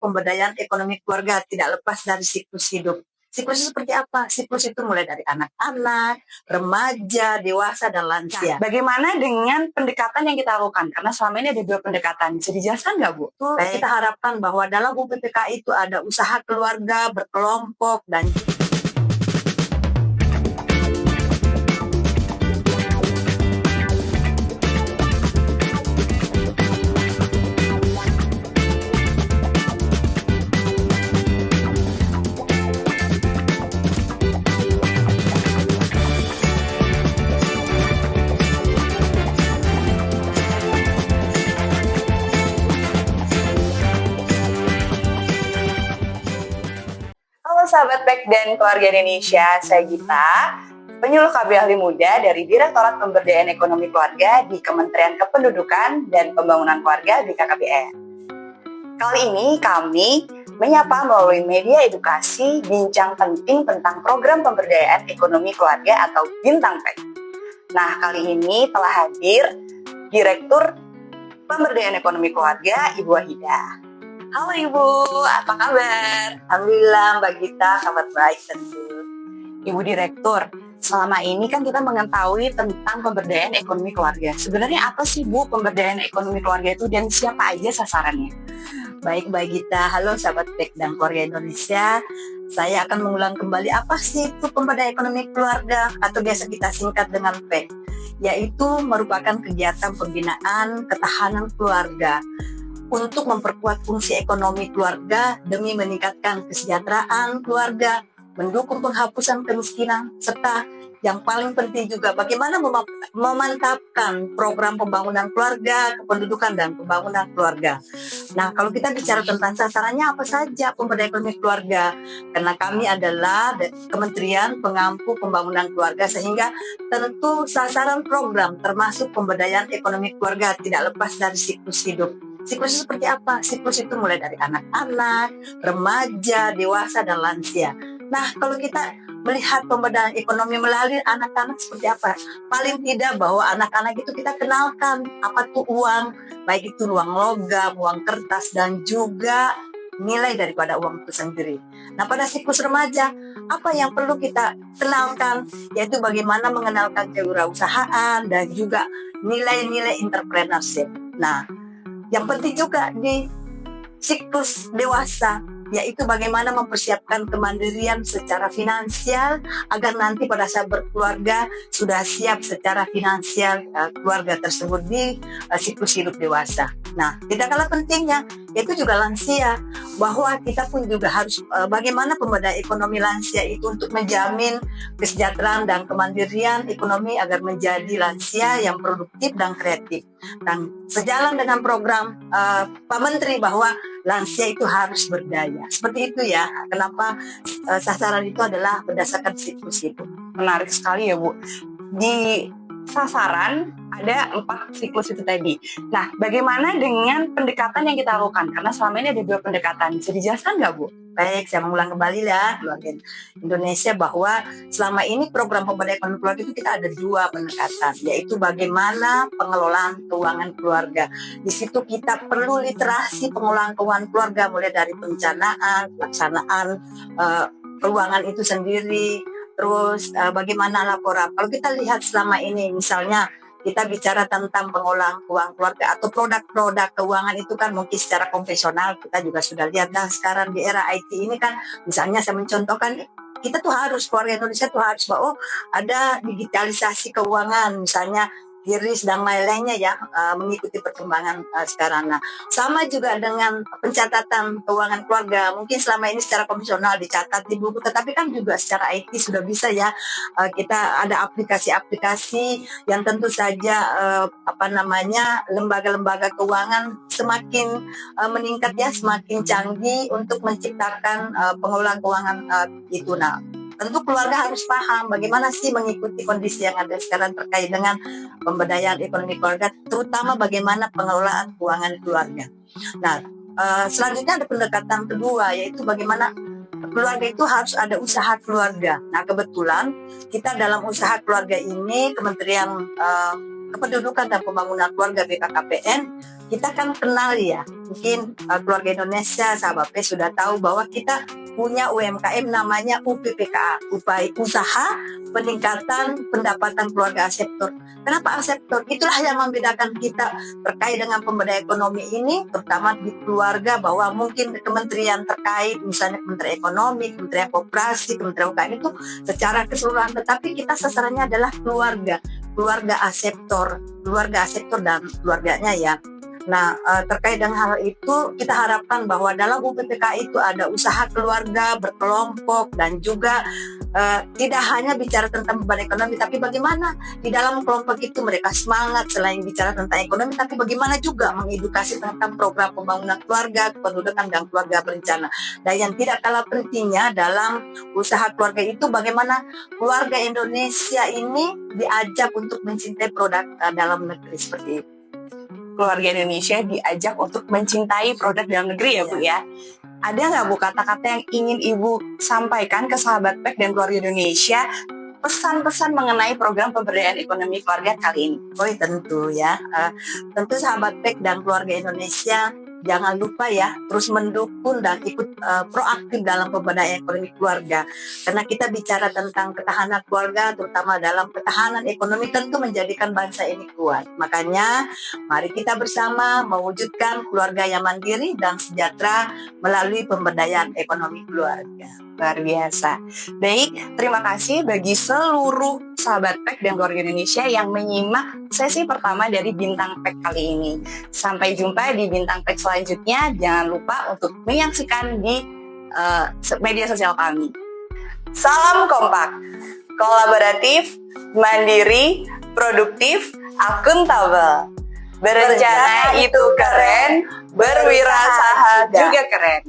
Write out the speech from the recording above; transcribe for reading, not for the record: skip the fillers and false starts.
pemberdayaan ekonomi keluarga tidak lepas dari siklus hidup. Siklus seperti apa? Siklus itu mulai dari anak-anak, remaja, dewasa, dan lansia. Bagaimana dengan pendekatan yang kita lakukan? Karena selama ini ada 2 pendekatan. Bisa dijelaskan nggak, Bu? Kita harapkan bahwa dalam UPPK itu ada usaha keluarga, berkelompok, dan Halo sahabat PEK dan keluarga Indonesia, saya Gita, penyuluh KB Ahli Muda dari Direktorat Pemberdayaan Ekonomi Keluarga di Kementerian Kependudukan dan Pembangunan Keluarga BKKBN. Kali ini kami menyapa melalui media edukasi bincang penting tentang program pemberdayaan ekonomi keluarga atau Bintang PEK. Nah, kali ini telah hadir Direktur Pemberdayaan Ekonomi Keluarga, Ibu Wahida. Halo Ibu, apa kabar? Alhamdulillah Mbak Gita, kabar baik tentu. Ibu Direktur, selama ini kan kita mengetahui tentang pemberdayaan ekonomi keluarga. Sebenarnya apa sih Bu pemberdayaan ekonomi keluarga itu dan siapa aja sasarannya? Baik Mbak Gita, halo sahabat PEK dan keluarga Indonesia. Saya akan mengulang kembali apa sih itu pemberdayaan ekonomi keluarga atau biasa kita singkat dengan PEK, yaitu merupakan kegiatan pembinaan ketahanan keluarga untuk memperkuat fungsi ekonomi keluarga demi meningkatkan kesejahteraan keluarga, mendukung penghapusan kemiskinan, serta yang paling penting juga bagaimana memantapkan program pembangunan keluarga, kependudukan, dan pembangunan keluarga. Nah, kalau kita bicara tentang sasarannya apa saja pemberdayaan ekonomi keluarga, karena kami adalah Kementerian Pengampu Pembangunan Keluarga, sehingga tentu sasaran program termasuk pemberdayaan ekonomi keluarga tidak lepas dari siklus hidup. Siklus seperti apa? Siklus itu mulai dari anak-anak, remaja, dewasa, dan lansia. Nah, kalau kita melihat pemberdayaan ekonomi melalui anak-anak seperti apa? Paling tidak bahwa anak-anak itu kita kenalkan apa tuh uang, baik itu uang logam, uang kertas, dan juga nilai daripada uang itu sendiri. Nah, pada siklus remaja, apa yang perlu kita kenalkan? Yaitu bagaimana mengenalkan kewirausahaan dan juga nilai-nilai entrepreneurship. Nah, yang penting juga di siklus dewasa, yaitu bagaimana mempersiapkan kemandirian secara finansial agar nanti pada saat berkeluarga sudah siap secara finansial keluarga tersebut di siklus hidup dewasa. Nah, tidak kalah pentingnya yaitu juga lansia, bahwa kita pun juga harus bagaimana pemberdayaan ekonomi lansia itu untuk menjamin kesejahteraan dan kemandirian ekonomi agar menjadi lansia yang produktif dan kreatif. Dan sejalan dengan program Pak Menteri bahwa lansia itu harus berdaya. Seperti itu ya, kenapa sasaran itu adalah berdasarkan siklus itu. Menarik sekali ya Bu. Di sasaran ada 4 siklus itu tadi. Nah, bagaimana dengan pendekatan yang kita lakukan? Karena selama ini ada 2 pendekatan. Bisa dijelaskan nggak Bu? Baik, saya mengulang kembali ya, keluarga Indonesia, bahwa selama ini program pemberdayaan ekonomi keluarga itu kita ada 2 pendekatan, yaitu bagaimana pengelolaan keuangan keluarga. Di situ kita perlu literasi pengelolaan keuangan keluarga, mulai dari perencanaan, pelaksanaan keuangan itu sendiri, terus bagaimana laporan. Kalau kita lihat selama ini, misalnya kita bicara tentang pengolahan keuangan keluarga atau produk-produk keuangan itu kan mungkin secara konvensional kita juga sudah lihat. Dan sekarang di era IT ini kan, misalnya saya mencontohkan, kita tuh harus, keluarga Indonesia tuh harus bahwa ada digitalisasi keuangan, misalnya QRIS dan lain-lainnya ya, mengikuti perkembangan sekarang. Nah, sama juga dengan pencatatan keuangan keluarga. Mungkin selama ini secara konvensional dicatat di buku, tetapi kan juga secara IT sudah bisa ya. Kita ada aplikasi-aplikasi yang tentu saja lembaga-lembaga keuangan semakin meningkat ya, semakin canggih untuk menciptakan pengelolaan keuangan itu. Nah, tentu keluarga harus paham bagaimana sih mengikuti kondisi yang ada sekarang terkait dengan pemberdayaan ekonomi keluarga, terutama bagaimana pengelolaan keuangan keluarga. Nah, selanjutnya ada pendekatan kedua, yaitu bagaimana keluarga itu harus ada usaha keluarga. Nah, kebetulan kita dalam usaha keluarga ini Kementerian Kependudukan dan Pembangunan Keluarga BKKBN, kita kan kenal ya, mungkin keluarga Indonesia, sahabat P sudah tahu bahwa kita punya UMKM namanya UPPKA, Upaya Usaha Peningkatan Pendapatan Keluarga Aseptor. Kenapa Aseptor? Itulah yang membedakan kita terkait dengan pemberdayaan ekonomi ini, terutama di keluarga, bahwa mungkin kementerian terkait, misalnya Kementerian Ekonomi, Kementerian Koperasi, Kementerian UKM itu secara keseluruhan, tetapi kita sasarannya adalah keluarga aseptor dan keluarganya ya. Nah, terkait dengan hal itu, kita harapkan bahwa dalam UPPK itu ada usaha keluarga berkelompok dan juga tidak hanya bicara tentang beban ekonomi, tapi bagaimana di dalam kelompok itu mereka semangat selain bicara tentang ekonomi, tapi bagaimana juga mengedukasi tentang program pembangunan keluarga, kependudukan dan keluarga berencana. Dan yang tidak kalah pentingnya dalam usaha keluarga itu, bagaimana keluarga Indonesia ini diajak untuk mencintai produk dalam negeri seperti itu. Keluarga Indonesia diajak untuk mencintai produk dalam negeri ya Bu ya. Ada nggak Bu kata-kata yang ingin Ibu sampaikan ke sahabat PEK dan keluarga Indonesia, pesan-pesan mengenai program pemberdayaan ekonomi keluarga kali ini? Oh tentu ya, tentu sahabat PEK dan keluarga Indonesia jangan lupa ya terus mendukung dan ikut proaktif dalam pemberdayaan ekonomi keluarga, karena kita bicara tentang ketahanan keluarga, terutama dalam ketahanan ekonomi tentu menjadikan bangsa ini kuat. Makanya mari kita bersama mewujudkan keluarga yang mandiri dan sejahtera melalui pemberdayaan ekonomi keluarga. Luar biasa. Baik, terima kasih bagi seluruh sahabat PEK dan keluarga Indonesia yang menyimak sesi pertama dari Bintang PEK kali ini. Sampai jumpa di Bintang PEK selanjutnya. Jangan lupa untuk menyaksikan di media sosial kami. Salam kompak, kolaboratif, mandiri, produktif, akuntabel. Berencana itu keren, berwirausaha juga keren.